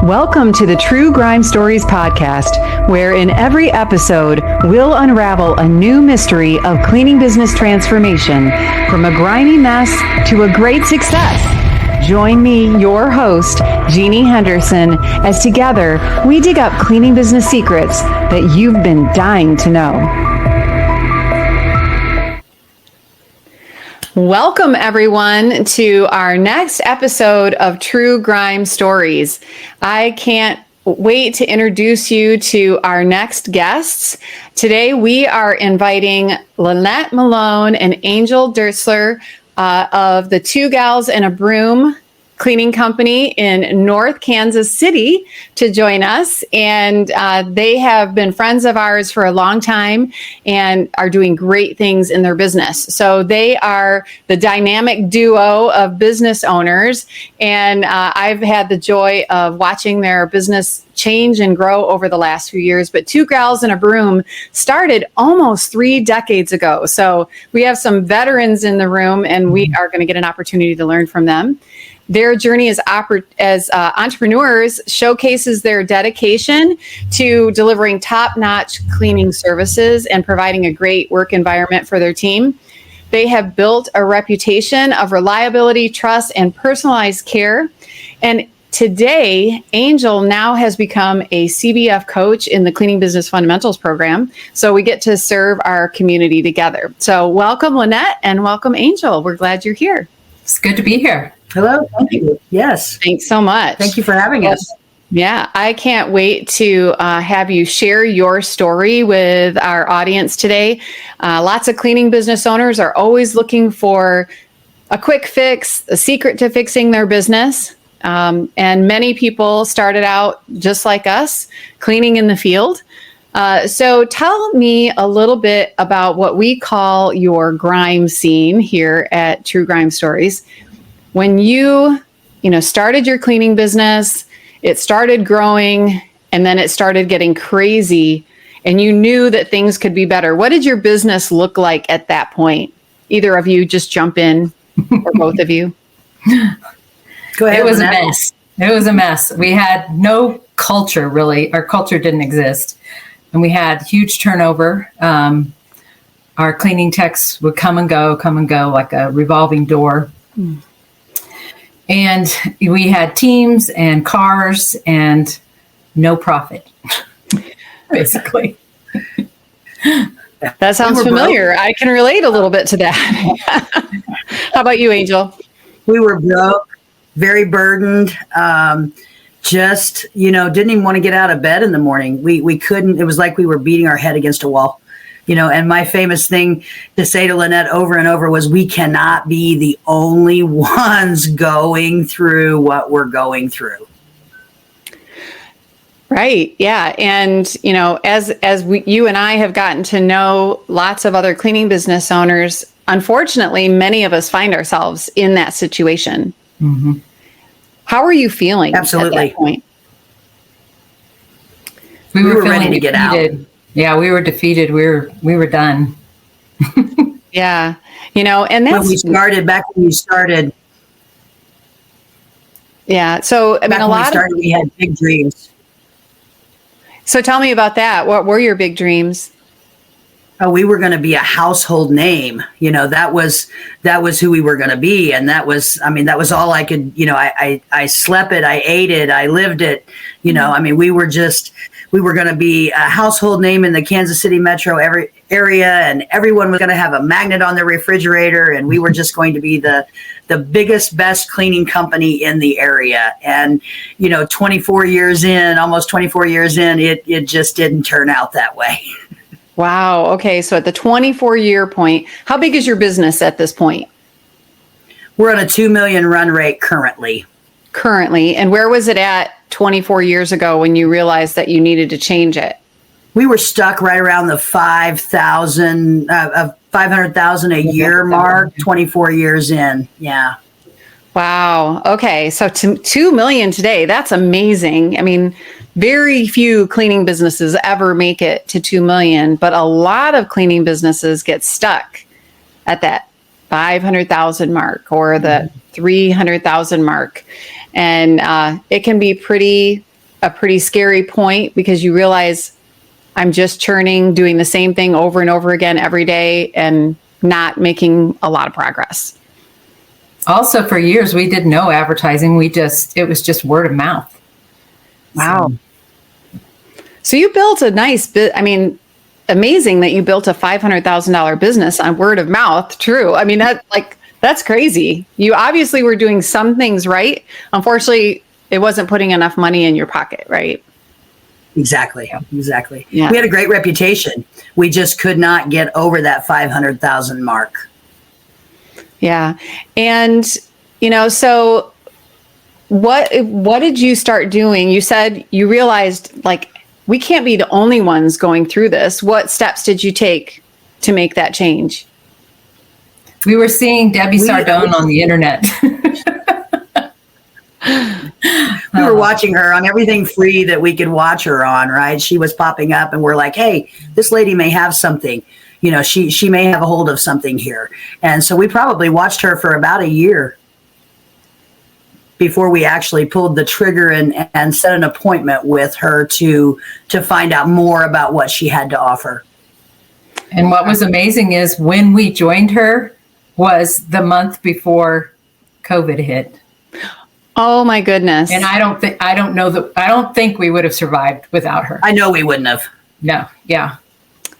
Welcome to the True Grime Stories podcast, where in every episode, we'll unravel a new mystery of cleaning business transformation, from a grimy mess to a great success. Join me, your host, Jeannie Henderson, as together we dig up cleaning business secrets that you've been dying to know. Welcome, everyone, to our next episode of True Grime Stories. I can't wait to introduce you to our next guests. Today, we are inviting Lynnette Malone and Angel Derstler of the Two Gals and a Broom cleaning company in North Kansas City to join us. And they have been friends of ours for a long time and are doing great things in their business. So they are the dynamic duo of business owners. And I've had the joy of watching their business change and grow over the last few years. But Two Gals and a Broom started almost 3 decades ago. So we have some veterans in the room, and we are going to get an opportunity to learn from them. Their journey as entrepreneurs showcases their dedication to delivering top-notch cleaning services and providing a great work environment for their team. They have built a reputation of reliability, trust, and personalized care. And today, Angel now has become a CBF coach in the Cleaning Business Fundamentals program. So we get to serve our community together. So welcome, Lynnette, and welcome, Angel. We're glad you're here. It's good to be here. Hello. Thank you. Yes. Thanks so much. Thank you for having us. Yeah, I can't wait to have you share your story with our audience today. Lots of cleaning business owners are always looking for a quick fix, a secret to fixing their business. And many people started out just like us, cleaning in the field. So tell me a little bit about what we call your grime scene here at True Grime Stories. When you started your cleaning business, it started growing, and then it started getting crazy, and you knew that things could be better. What did your business look like at that point? Either of you just jump in, or both of you. Go ahead. It was a mess. It was a mess. We had no culture, really. Our culture didn't exist, and we had huge turnover. Our cleaning techs would come and go like a revolving door. Mm. And we had teams and cars and no profit, basically. That sounds familiar. Broke. I can relate a little bit to that. How about you, Angel? We were broke, very burdened, just, didn't even want to get out of bed in the morning. We couldn't. It was like we were beating our head against a wall. And my famous thing to say to Lynnette over and over was, we cannot be the only ones going through what we're going through. Right. Yeah. And, you and I have gotten to know lots of other cleaning business owners, unfortunately, many of us find ourselves in that situation. Mm-hmm. How are you feeling Absolutely. At that point? We were ready to get out. Yeah, we were defeated. We were done. Yeah. And that's back when we started. Yeah. So, we had big dreams. So tell me about that. What were your big dreams? Oh, we were going to be a household name. That was who we were going to be. And that was all I could, I slept it, I ate it, I lived it. We were going to be a household name in the Kansas City metro area, and everyone was going to have a magnet on their refrigerator. And we were just going to be the biggest, best cleaning company in the area. And, almost 24 years in, it just didn't turn out that way. Wow. Okay. So at the 24-year point, how big is your business at this point? We're on a 2 million run rate currently. And where was it at 24 years ago when you realized that you needed to change it? We were stuck right around the 500,000 a year mark, 24 years in. Yeah. Wow. Okay. So 2 million today, that's amazing. I mean, very few cleaning businesses ever make it to 2 million, but a lot of cleaning businesses get stuck at that 500,000 mark or the 300,000 mark. And it can be pretty a pretty scary point because you realize I'm just churning, doing the same thing over and over again every day and not making a lot of progress. Also, for years, we did no advertising. It was just word of mouth. Wow. So you built a nice amazing that you built a $500,000 business on word of mouth. True. I mean, that's crazy. You obviously were doing some things right. Unfortunately, it wasn't putting enough money in your pocket, right? Exactly. Yeah. We had a great reputation. We just could not get over that 500,000 mark. Yeah. And, so what did you start doing? You said you realized we can't be the only ones going through this. What steps did you take to make that change? We were seeing Debbie Sardone on the internet. We were watching her on everything free that we could watch her on, right? She was popping up and we're like, hey, this lady may have something. She may have a hold of something here. And so we probably watched her for about a year before we actually pulled the trigger and set an appointment with her to find out more about what she had to offer. And what was amazing is when we joined her was the month before COVID hit. Oh my goodness. And I don't think we would have survived without her. I know we wouldn't have. No. Yeah.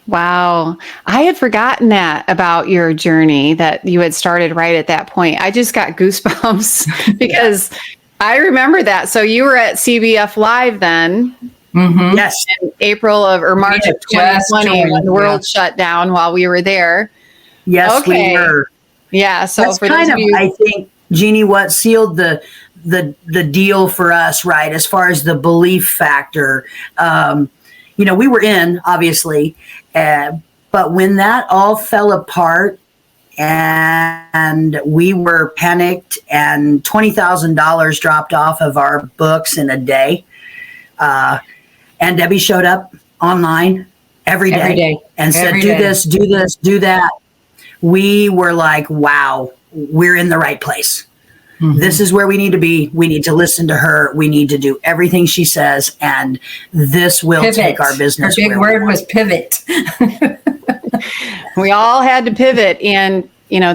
Wow. I had forgotten that about your journey, that you had started right at that point. I just got goosebumps because I remember that. So you were at CBF Live then. Mm-hmm. Yes. In April or March of 2020 when the world shut down while we were there. Yes, okay. we were. Yeah. So that's for kind those of, you, I think, Jeannie, what sealed the deal for us, right? As far as the belief factor, we were in, obviously, but when that all fell apart and we were panicked and $20,000 dropped off of our books in a day, and Debbie showed up online every day and said, do this, do that. We were like, wow, we're in the right place. Mm-hmm. This is where we need to be. We need to listen to her. We need to do everything she says. And this will take our business. Her big word was pivot. We all had to pivot. And,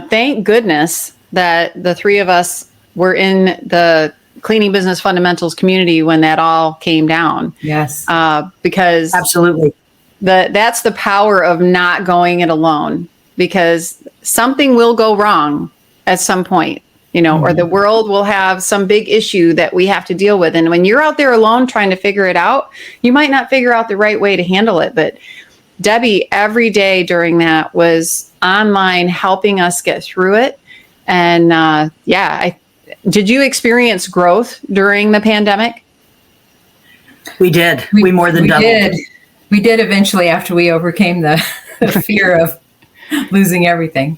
thank goodness that the three of us were in the cleaning business fundamentals community when that all came down. Yes. Because absolutely that's the power of not going it alone, because something will go wrong at some point. Or the world will have some big issue that we have to deal with. And when you're out there alone trying to figure it out, you might not figure out the right way to handle it. But Debbie, every day during that, was online helping us get through it. And did you experience growth during the pandemic? We did. We more than doubled. We did eventually after we overcame the fear of losing everything.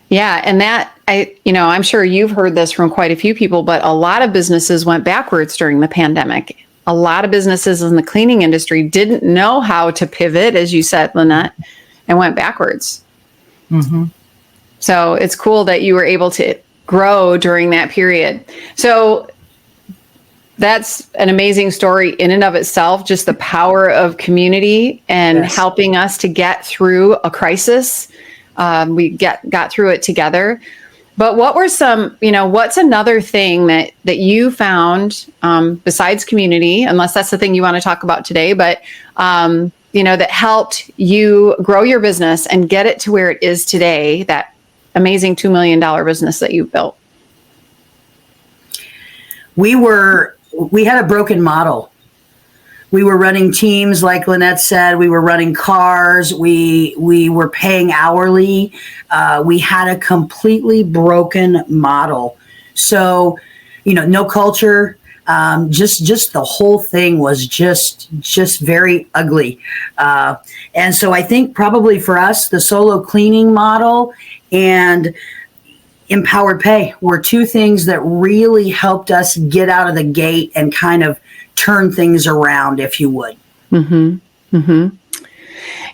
Yeah. And that, I'm sure you've heard this from quite a few people, but a lot of businesses went backwards during the pandemic. A lot of businesses in the cleaning industry didn't know how to pivot, as you said, Lynnette, and went backwards. Mm-hmm. So it's cool that you were able to grow during that period. So that's an amazing story in and of itself, just the power of community and helping us to get through a crisis. We got through it together. But what were what's another thing that you found besides community, unless that's the thing you want to talk about today, but, that helped you grow your business and get it to where it is today, that amazing $2 million business that you built? We had a broken model. We were running teams, like Lynnette said. We were running cars. We were paying hourly. We had a completely broken model. So, no culture. Just the whole thing was just very ugly. And so I think probably for us, the solo cleaning model and empowered pay were two things that really helped us get out of the gate and kind of turn things around, if you would. Mm-hmm. Mm-hmm.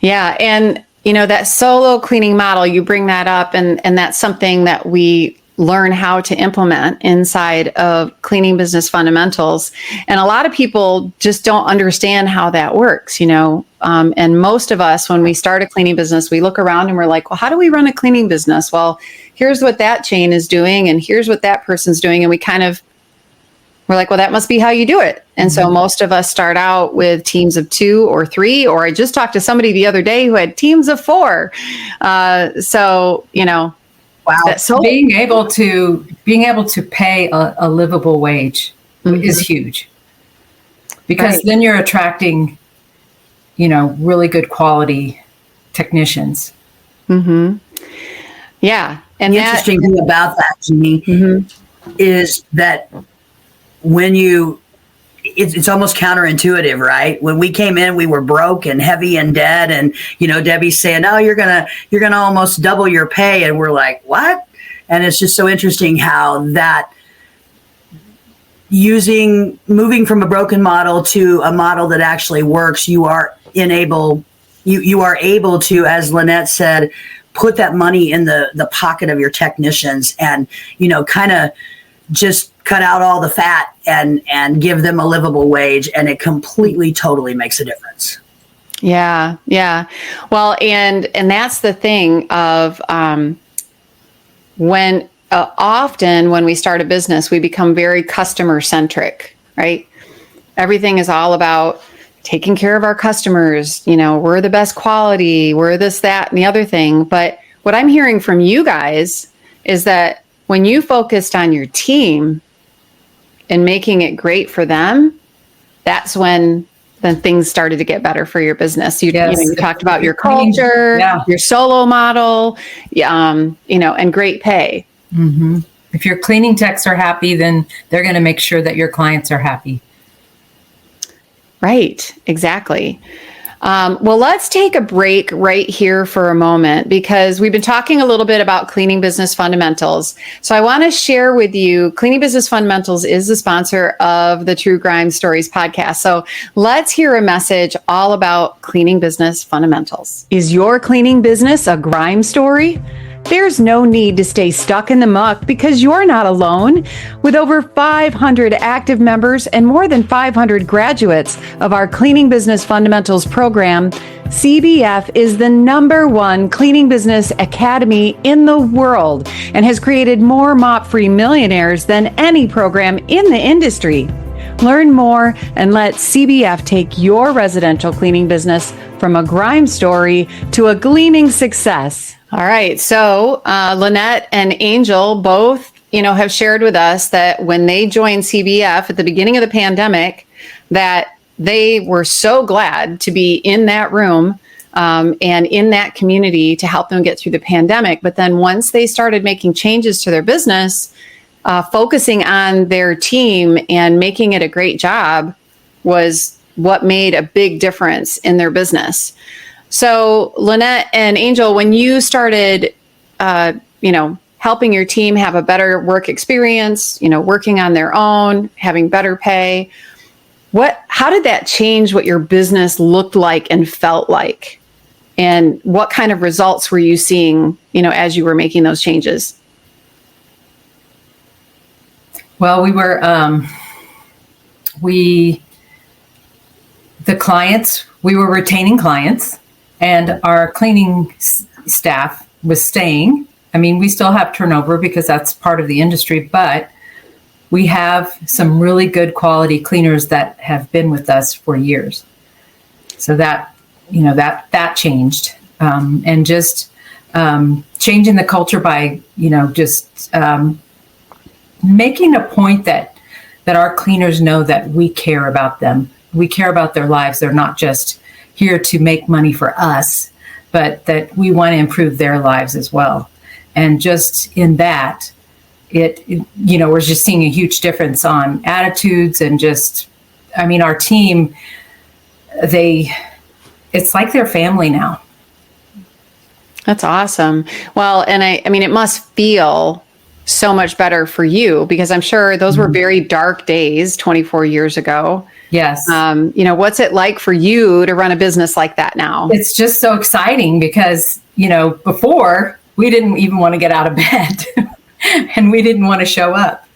Yeah. And, that solo cleaning model, you bring that up, and that's something that we learn how to implement inside of cleaning business fundamentals. And a lot of people just don't understand how that works, and most of us, when we start a cleaning business, we look around and we're like, well, how do we run a cleaning business? Well, here's what that chain is doing, and here's what that person's doing. And we're like, well, that must be how you do it. And so most of us start out with teams of 2 or 3, or I just talked to somebody the other day who had teams of 4. Wow. So being able to pay a livable wage is huge, because then you're attracting, really good quality technicians. Mm-hmm. Yeah. And the interesting thing about that, Jeannie, is that when it's almost counterintuitive, right? When we came in, we were broke and heavy and dead, and Debbie's saying, "Oh, you're gonna almost double your pay," and we're like, "What?" And it's just so interesting how that moving from a broken model to a model that actually works, you are able to, as Lynnette said, put that money in the pocket of your technicians, and kind of just cut out all the fat and give them a livable wage, and it completely, totally makes a difference. Yeah. Yeah. Well, and that's the thing of, when often when we start a business, we become very customer centric, right? Everything is all about taking care of our customers. We're the best quality, we're this, that, and the other thing. But what I'm hearing from you guys is that when you focused on your team and making it great for them, that's when then things started to get better for your business. You talked about your culture, your solo model, and great pay. Mm-hmm. If your cleaning techs are happy, then they're going to make sure that your clients are happy. Right. Exactly. Well, let's take a break right here for a moment, because we've been talking a little bit about cleaning business fundamentals. So I want to share with you, Cleaning Business Fundamentals is the sponsor of the True Grime Stories podcast. So let's hear a message all about cleaning business fundamentals. Is your cleaning business a grime story? There's no need to stay stuck in the muck, because you're not alone. With over 500 active members and more than 500 graduates of our Cleaning Business Fundamentals program, CBF is the #1 cleaning business academy in the world and has created more mop-free millionaires than any program in the industry. Learn more and let CBF take your residential cleaning business from a grime story to a gleaming success. All right. So Lynnette and Angel both, have shared with us that when they joined CBF at the beginning of the pandemic, that they were so glad to be in that room and in that community to help them get through the pandemic. But then once they started making changes to their business, focusing on their team and making it a great job was what made a big difference in their business. So Lynnette and Angel, when you started, helping your team have a better work experience, working on their own, having better pay, how did that change what your business looked like and felt like? And what kind of results were you seeing, as you were making those changes? Well, we were, we were retaining clients, and our cleaning staff was staying. I mean, we still have turnover because that's part of the industry, but we have some really good quality cleaners that have been with us for years. So that, that changed. And just changing the culture by, making a point that our cleaners know that we care about them. We care about their lives. They're not just here to make money for us, but that we want to improve their lives as well. And just in that, we're just seeing a huge difference on attitudes and our team, it's like their family now. That's awesome. Well, and I mean, it must feel so much better for you, because I'm sure those were very dark days 24 years ago. Yes. What's it like for you to run a business like that now? It's just so exciting because, before we didn't even want to get out of bed. and we didn't want to show up.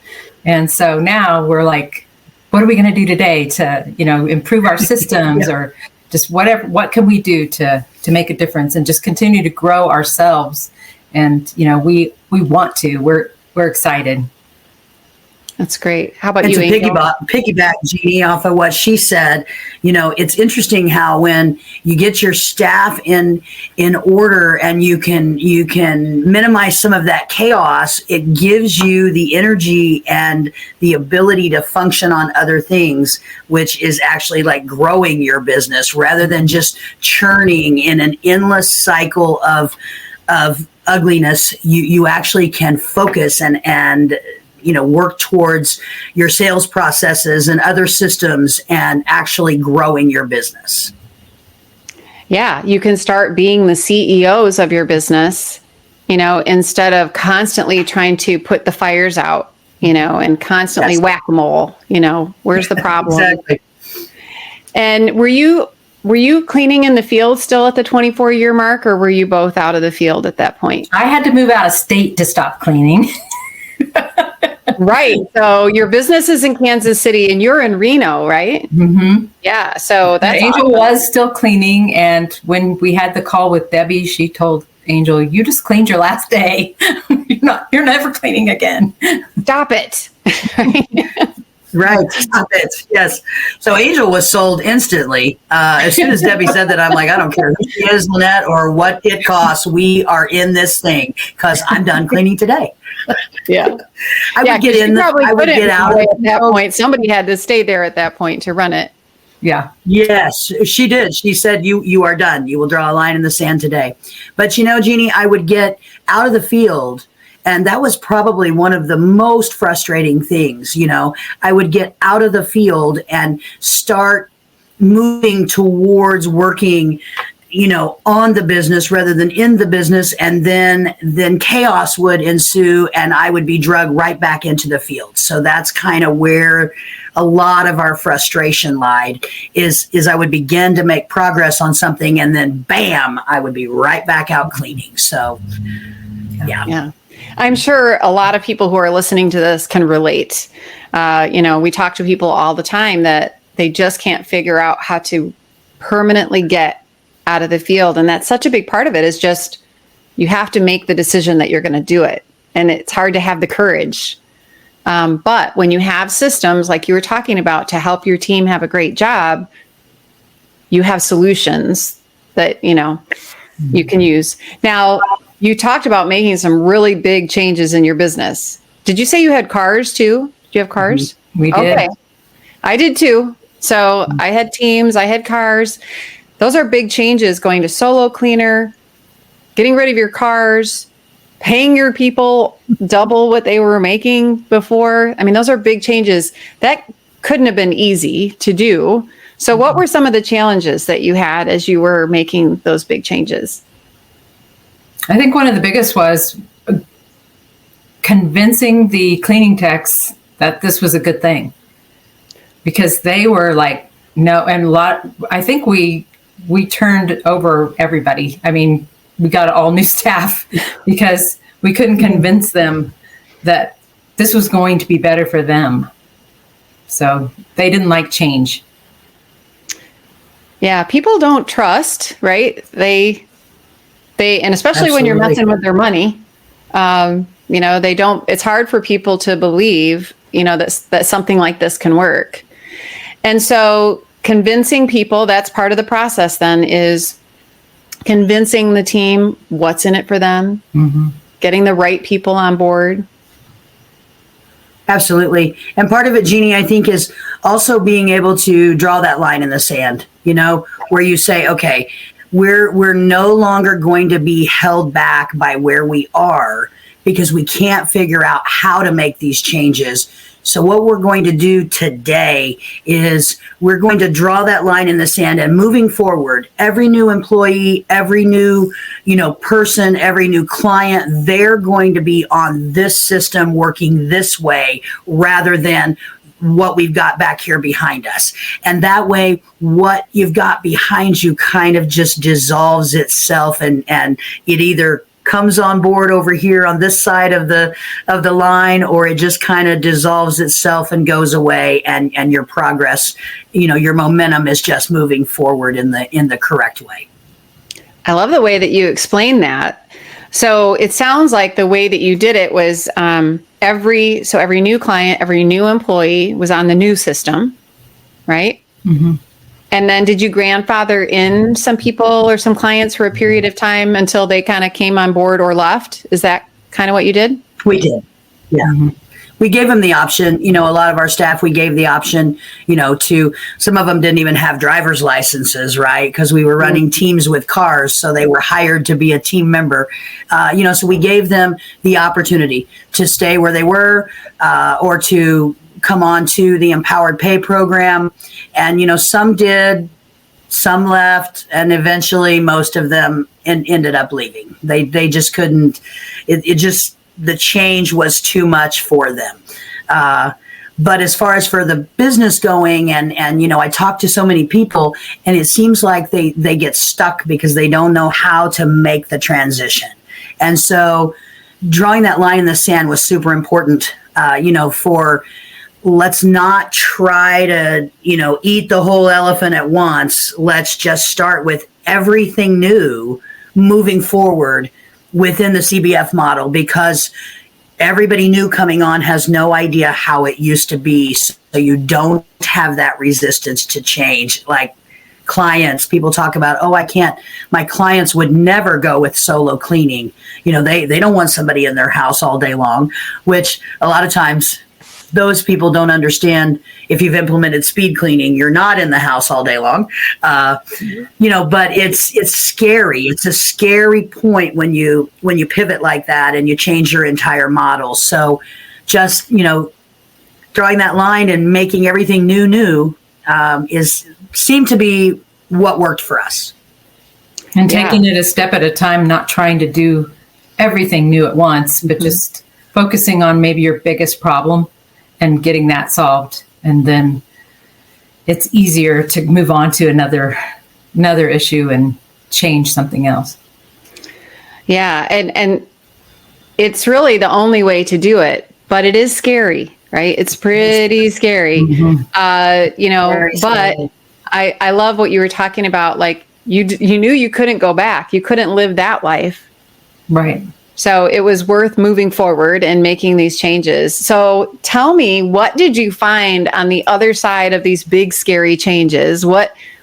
And so now we're like, what are we going to do today to, improve our systems or just whatever, what can we do to make a difference and just continue to grow ourselves? And, we want to, we're excited. That's great. How about you, to Angel? piggyback, Jeannie, off of what she said, it's interesting how when you get your staff in order and you can minimize some of that chaos, it gives you the energy and the ability to function on other things, which is actually like growing your business rather than just churning in an endless cycle of ugliness. You actually can focus and work towards your sales processes and other systems and actually growing your business. Yeah, you can start being the CEOs of your business, instead of constantly trying to put the fires out, and constantly whack-a-mole, where's the problem? Exactly. And were you cleaning in the field still at the 24-year mark, or were you both out of the field at that point? I had to move out of state to stop cleaning. Right. So your business is in Kansas City and you're in Reno, right? Mm-hmm. Yeah. So that's Angel awesome. was still cleaning. And when we had the call with Debbie, she told Angel, you just cleaned your last day. You're never cleaning again. Stop it. Right. Stop it. Yes. So Angel was sold instantly. As soon as Debbie said that, I'm like, I don't care who she is, Lynnette, or what it costs. We are in this thing because I'm done cleaning today. Yeah. I would get in. I would get out at that point. Somebody had to stay there at that point to run it. Yeah. Yes, she did. She said, you are done. You will draw a line in the sand today. But Jeannie, I would get out of the field. And that was probably one of the most frustrating things. I would get out of the field and start moving towards working, on the business rather than in the business. And then chaos would ensue and I would be dragged right back into the field. So that's kind of where a lot of our frustration lied is I would begin to make progress on something and then bam, I would be right back out cleaning. So yeah. I'm sure a lot of people who are listening to this can relate. We talk to people all the time that they just can't figure out how to permanently get out of the field. And that's such a big part of it is just, you have to make the decision that you're going to do it. And it's hard to have the courage. But when you have systems like you were talking about to help your team have a great job, you have solutions that, you can use. Now, you talked about making some really big changes in your business. Did you say you had cars too? Do you have cars? We did. Okay. I did too. So I had teams, I had cars. Those are big changes, going to solo cleaner, getting rid of your cars, paying your people double what they were making before. I mean, those are big changes. That couldn't have been easy to do. So what were some of the challenges that you had as you were making those big changes? I think one of the biggest was convincing the cleaning techs that this was a good thing, because they were like, no, and I think we turned over everybody. I mean, we got all new staff because we couldn't convince them that this was going to be better for them. So they didn't like change. Yeah, people don't trust, right? They and especially when you're messing with their money, they don't, it's hard for people to believe, that something like this can work. And so convincing people, that's part of the process then, is convincing the team what's in it for them, getting the right people on board. Absolutely. And part of it, Jeannie, I think is also being able to draw that line in the sand, where you say, okay, we're no longer going to be held back by where we are because we can't figure out how to make these changes. So what we're going to do today is we're going to draw that line in the sand, and moving forward, every new employee, every new, person, every new client, they're going to be on this system working this way rather than what we've got back here behind us. And that way, what you've got behind you kind of just dissolves itself and it either comes on board over here on this side of the line, or it just kind of dissolves itself and goes away, and your progress, your momentum is just moving forward in the correct way. I love the way that you explain that. So it sounds like the way that you did it was every new client, every new employee was on the new system, right? Mm-hmm. And then did you grandfather in some people or some clients for a period of time until they kind of came on board or left? Is that kind of what you did? We did. Yeah. Mm-hmm. We gave them the option, a lot of our staff, we gave the option, to, some of them didn't even have driver's licenses, right? Because we were running teams with cars. So they were hired to be a team member. So we gave them the opportunity to stay where they were, or to come on to the Empowered Pay program. And, some did, some left, and eventually most of them ended up leaving. They just couldn't, the change was too much for them. But as far as for the business going, and I talk to so many people, and it seems like they get stuck because they don't know how to make the transition. And so drawing that line in the sand was super important, for let's not try to, eat the whole elephant at once. Let's just start with everything new moving forward within the CBF model, because everybody new coming on has no idea how it used to be. So you don't have that resistance to change. Like clients, people talk about, my clients would never go with solo cleaning. They don't want somebody in their house all day long, which a lot of times those people don't understand. If you've implemented speed cleaning, you're not in the house all day long. But it's scary. It's a scary point when you pivot like that and you change your entire model. So just, drawing that line and making everything new seemed to be what worked for us. And taking it a step at a time, not trying to do everything new at once, but just focusing on maybe your biggest problem and getting that solved. And then it's easier to move on to another issue and change something else. Yeah. And it's really the only way to do it, but it is scary, right? It's pretty scary. Mm-hmm. But I love what you were talking about. Like you knew you couldn't go back. You couldn't live that life. Right. So it was worth moving forward and making these changes. So tell me, what did you find on the other side of these big, scary changes?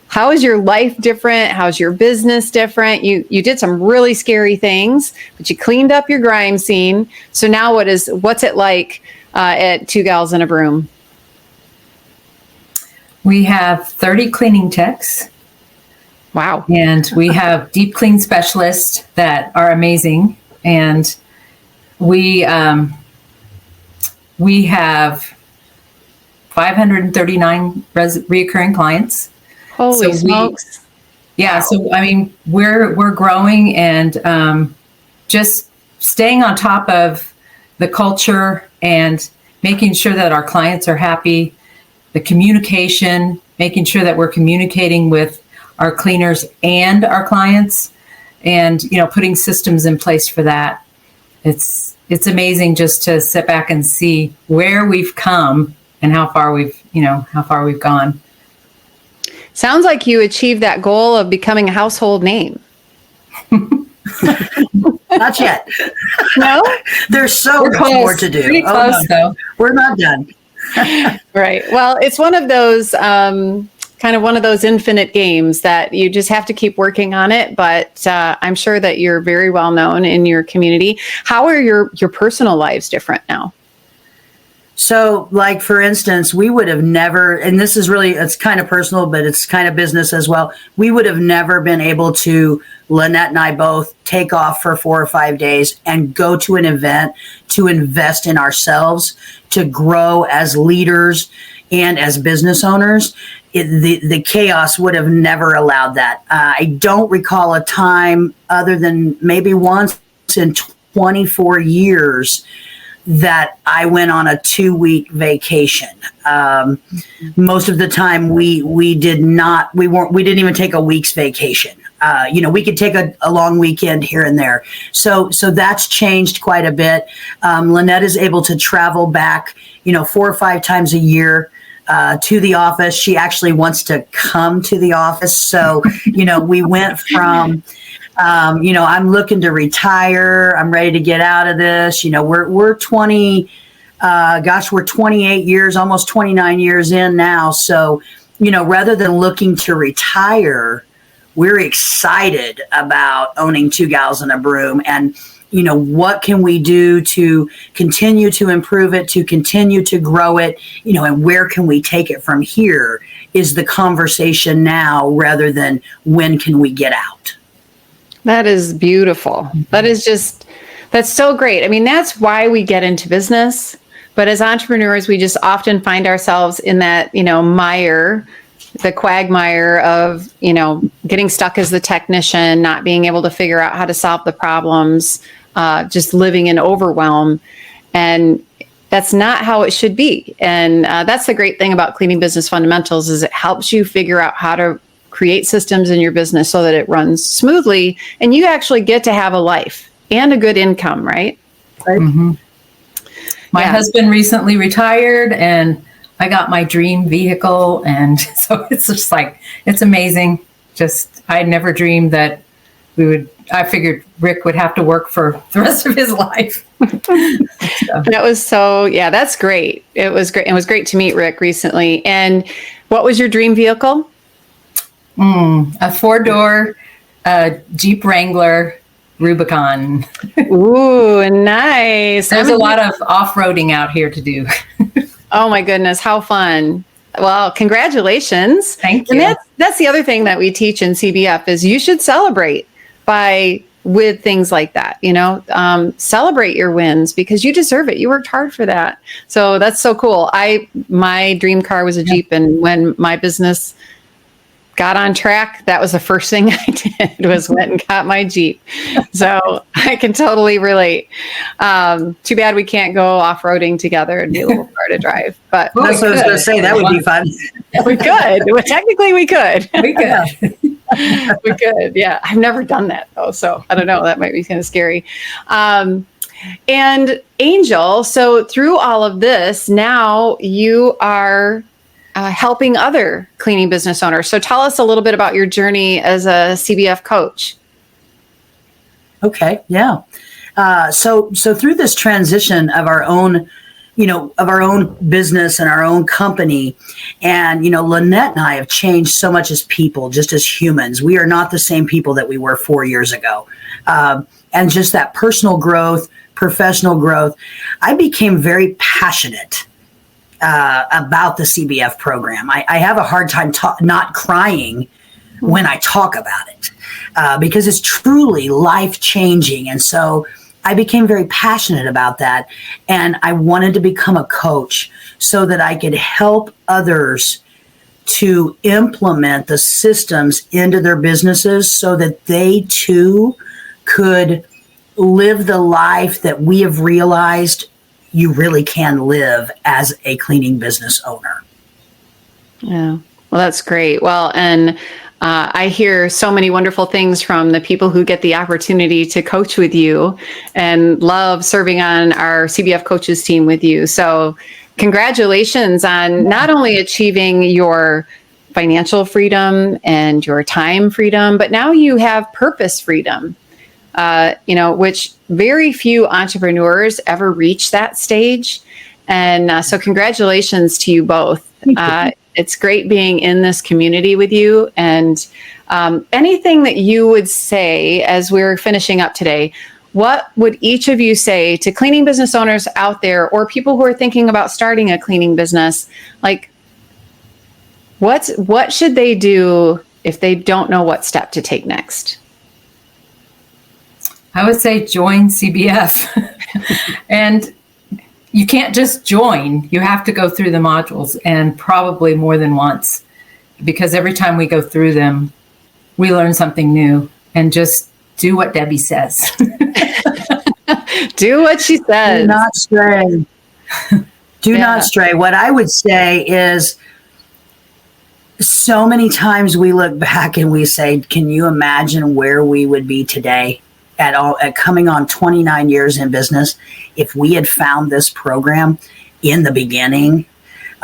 How is your life different? How's your business different? You did some really scary things, but you cleaned up your grime scene. So now what's it like at Two Gals and a Broom? We have 30 cleaning techs. Wow. And we have deep clean specialists that are amazing. And we have 539 reoccurring clients. Holy smokes! Wow. So I mean, we're growing, and just staying on top of the culture and making sure that our clients are happy. The communication, making sure that we're communicating with our cleaners and our clients. And, putting systems in place for that. It's amazing just to sit back and see where we've come and how far we've gone. Sounds like you achieved that goal of becoming a household name. Not yet. No? There's so much more to do. Pretty close, though. We're not done. Right. Well, it's one of those kind of one of those infinite games that you just have to keep working on it. But I'm sure that you're very well known in your community. How are your personal lives different now? So, like, for instance, we would have never, and this is really, it's kind of personal, but it's kind of business as well. We would have never been able to, Lynnette and I both, take off for 4 or 5 days and go to an event to invest in ourselves, to grow as leaders and as business owners. The chaos would have never allowed that. I don't recall a time other than maybe once in 24 years that I went on a 2-week vacation. Most of the time we didn't even take a week's vacation. We could take a long weekend here and there. So that's changed quite a bit. Lynnette is able to travel back, 4 or 5 times a year to the office. She actually wants to come to the office. So, we went from, I'm looking to retire. I'm ready to get out of this. We're 28 years, almost 29 years in now. So, rather than looking to retire, we're excited about owning 2 Gals and a Broom, and what can we do to continue to improve it, to continue to grow it, and where can we take it from here is the conversation now, rather than when can we get out. That is beautiful. That's so great. I mean, that's why we get into business. But as entrepreneurs, we just often find ourselves in that, mire, the quagmire of, getting stuck as the technician, not being able to figure out how to solve the problems, just living in overwhelm. And that's not how it should be. And that's the great thing about Cleaning Business Fundamentals is it helps you figure out how to create systems in your business so that it runs smoothly and you actually get to have a life and a good income, right? Mm-hmm. My husband recently retired and I got my dream vehicle. And so it's just it's amazing. I never dreamed that I figured Rick would have to work for the rest of his life. That was that's great. It was great. It was great to meet Rick recently. And what was your dream vehicle? A 4-door Jeep Wrangler Rubicon. Ooh, nice. There's a lot of off-roading out here to do. Oh my goodness, how fun. Well, congratulations. Thank you. And that's the other thing that we teach in CBF is you should celebrate with things like that, celebrate your wins because you deserve it. You worked hard for that. So that's so cool. My dream car was a Jeep, and when my business got on track, that was the first thing I did was went and got my Jeep. So I can totally relate. Too bad we can't go off-roading together and be a little far to drive. But that's what I was going to say. That would be fun. We could. Well, technically, we could. We could. We could. Yeah. I've never done that though. So I don't know. That might be kind of scary. And Angel, so through all of this, now you are helping other cleaning business owners. So tell us a little bit about your journey as a CBF coach. Okay. Yeah. So through this transition of our own, business and our own company, and, Lynnette and I have changed so much as people, just as humans. We are not the same people that we were 4 years ago. And just that personal growth, professional growth, I became very passionate about the CBF program. I have a hard time not crying when I talk about it because it's truly life-changing. And so I became very passionate about that. And I wanted to become a coach so that I could help others to implement the systems into their businesses so that they too could live the life that we have realized you really can live as a cleaning business owner. Yeah. Well, that's great. Well, and I hear so many wonderful things from the people who get the opportunity to coach with you and love serving on our CBF coaches team with you. So congratulations on not only achieving your financial freedom and your time freedom, but now you have purpose freedom. Which very few entrepreneurs ever reach that stage. And so congratulations to you both. It's great being in this community with you. And anything that you would say as we're finishing up today, what would each of you say to cleaning business owners out there or people who are thinking about starting a cleaning business? Like, what should they do if they don't know what step to take next? I would say join CBF. And you can't just join. You have to go through the modules, and probably more than once, because every time we go through them, we learn something new. And just do what Debbie says. Do what she says. Do not stray. Do not stray. What I would say is, so many times we look back and we say, can you imagine where we would be today at coming on 29 years in business if we had found this program in the beginning?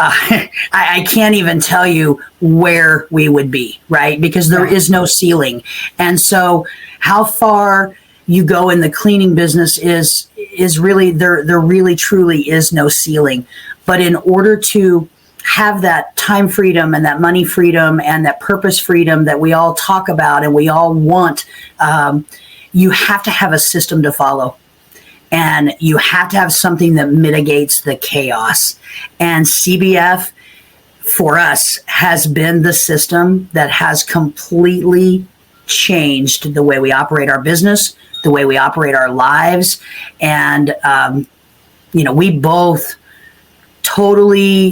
I can't even tell you where we would be, right? Because there is no ceiling. And so how far you go in the cleaning business is really, there really truly is no ceiling. But in order to have that time freedom and that money freedom and that purpose freedom that we all talk about and we all want, you have to have a system to follow. And you have to have something that mitigates the chaos. And CBF, for us, has been the system that has completely changed the way we operate our business, the way we operate our lives. And, we both totally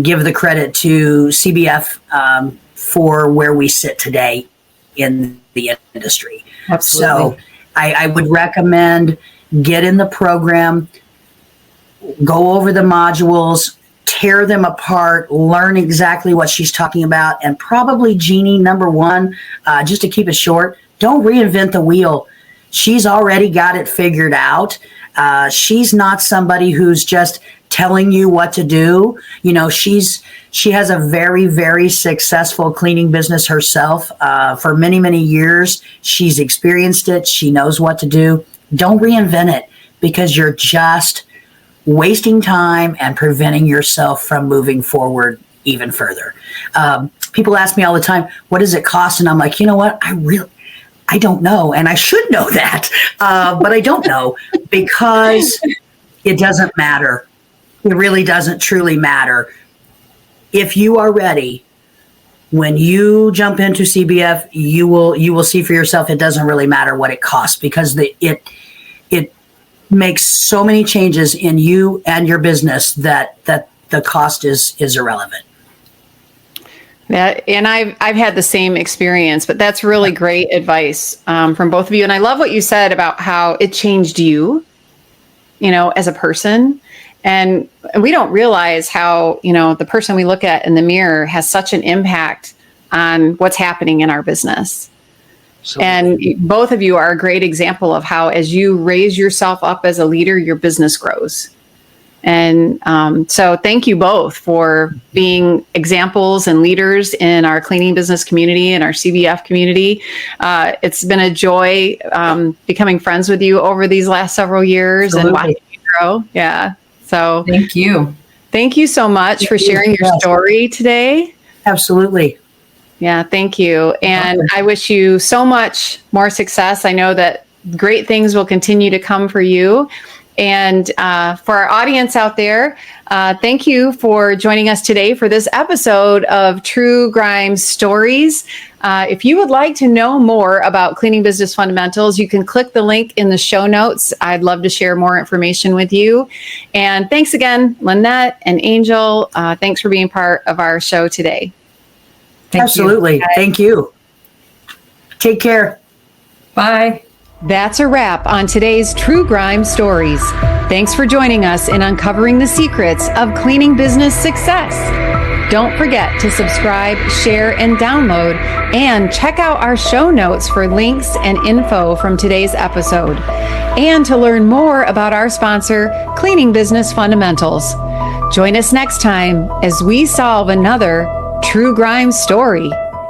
give the credit to CBF for where we sit today in the industry. Absolutely. So I would recommend get in the program, go over the modules, tear them apart, learn exactly what she's talking about. And probably, Jeannie, number one, just to keep it short, don't reinvent the wheel. She's already got it figured out. She's not somebody who's just telling you what to do. She has a very, very successful cleaning business herself. For many, many years, she's experienced it. She knows what to do. Don't reinvent it, because you're just wasting time and preventing yourself from moving forward even further. People ask me all the time, what does it cost? And I'm like, you know what? I don't know. And I should know that. But I don't know, because it doesn't matter. It really doesn't truly matter. If you are ready, when you jump into CBF, you will see for yourself it doesn't really matter what it costs, because it makes so many changes in you and your business that the cost is irrelevant. Yeah, and I've had the same experience, but that's really great advice from both of you. And I love what you said about how it changed you, as a person. And we don't realize how, the person we look at in the mirror has such an impact on what's happening in our business. And both of you are a great example of how, as you raise yourself up as a leader, your business grows. And so thank you both for being examples and leaders in our cleaning business community and our CBF community. It's been a joy becoming friends with you over these last several years. Absolutely. And watching you grow. Yeah. So thank you. Thank you so much for sharing your story today. Absolutely. Yeah, thank you. And I wish you so much more success. I know that great things will continue to come for you. And for our audience out there, thank you for joining us today for this episode of True Grime Stories. If you would like to know more about cleaning business fundamentals, you can click the link in the show notes. I'd love to share more information with you. And thanks again, Lynnette and Angel. Thanks for being part of our show today. Absolutely. Thank you. Take care. Bye. That's a wrap on today's True Grime Stories. Thanks for joining us in uncovering the secrets of cleaning business success. Don't forget to subscribe, share, and download, and check out our show notes for links and info from today's episode, and to learn more about our sponsor, Cleaning Business Fundamentals. Join us next time as we solve another True Grime story.